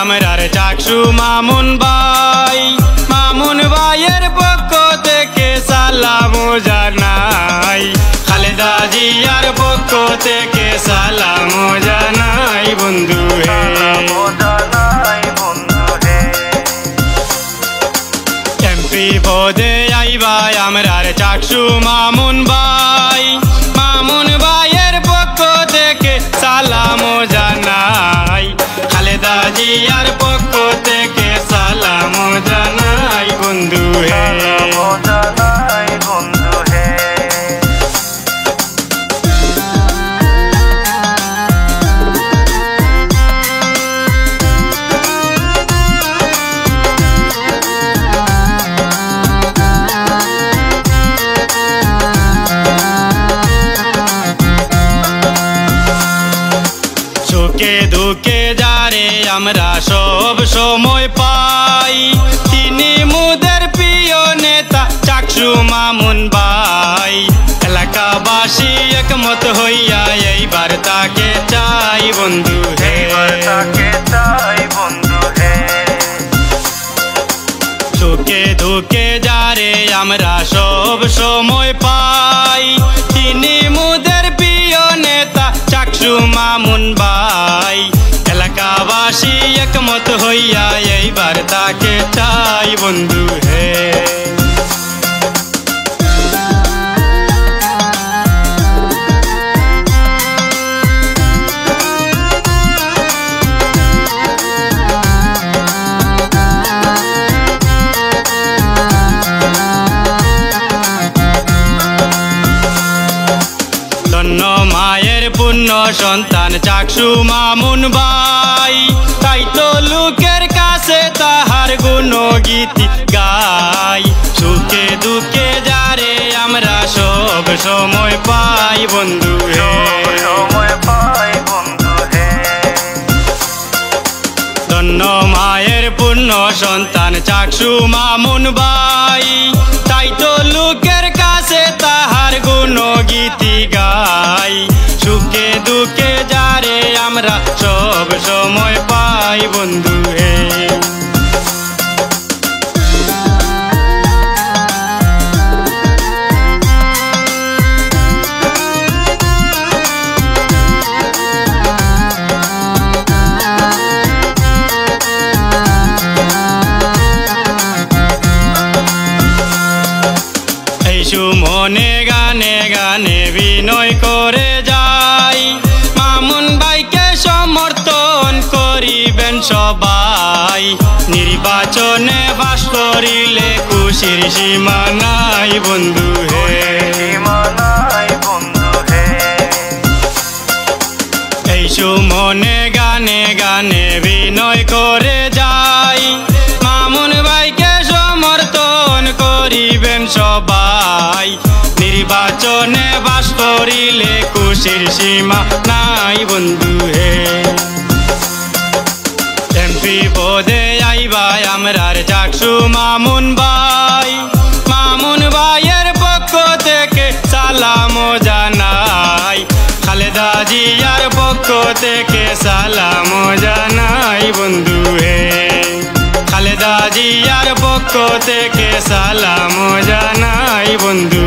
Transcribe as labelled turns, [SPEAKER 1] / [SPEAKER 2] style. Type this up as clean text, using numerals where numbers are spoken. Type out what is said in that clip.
[SPEAKER 1] আমরার চাকসু মামুন ভাইয়ের পক্ষ থেকে সালাম জানাই। খালেদা জিয়ার পক্ষ থেকে সালাম জানাই বন্ধু হে। এমপি পদে আইবা আমরার চাকসু মামুন ভাইয়ের পক্ষ থেকে সালাম জানাই। খালেদা জিয়ার পক্ষ থেকে সালাম জানাই বন্ধু হে। সুখে দুঃখে যারে আমরা সব সময় পাই, তিনি মুদের প্রিয় নেতা চাকসু মামুন ভাই। এলাকাবাসী একমত হইয়া এইবার তাকে চাই বন্ধু হে। সুখে দুঃখে যারে আমরা সব সময় পাই, তিনি মুদের প্রিয় নেতা চাকসু মামুন ভাই। এলাকাবাসী একমত হইয়া এইবার তাকে চাই বন্ধু হে। ধন্য মায়ের পুণ্য সন্তান চাকসু মামুন ভাই, তাই তো লোকের কাছে তাহার গুণগীতি গাই। সুখে দুঃখে যারে আমরা সব সময় পাই বন্ধু হে। ধন্য মায়ের পুণ্য সন্তান চাকসু মামুন ভাই, তাই তো লোকের কাছে তাহার গুণগীতি গাই। সুখে দুঃখে যারে আমরা সব সময় পাই বন্ধু হে। মনে গানে গানে বিনয় করে যাই, মামুন ভাইকে সমর্থন করিবেন সবাই। নির্বাচনে বাস করিলে খুশির সীমা নাই বন্ধু হে। এই সুমনে গানে গানে বিনয় করে যাই, মামুন ভাইকে সমর্থন করিবেন সবাই। নির্বাচনে বাস করিলে খুশির সীমা নাই বন্ধু হে। এমপি পদে আইবা আমরার চাকসু মামুন ভাইয়ের পক্ষ থেকে সালাম জানাই। খালেদা জিয়ার পক্ষ থেকে সালাম জানাই বন্ধু হে। খালেদা জিয়ার পক্ষ থেকে সালাম জানাই বন্ধু।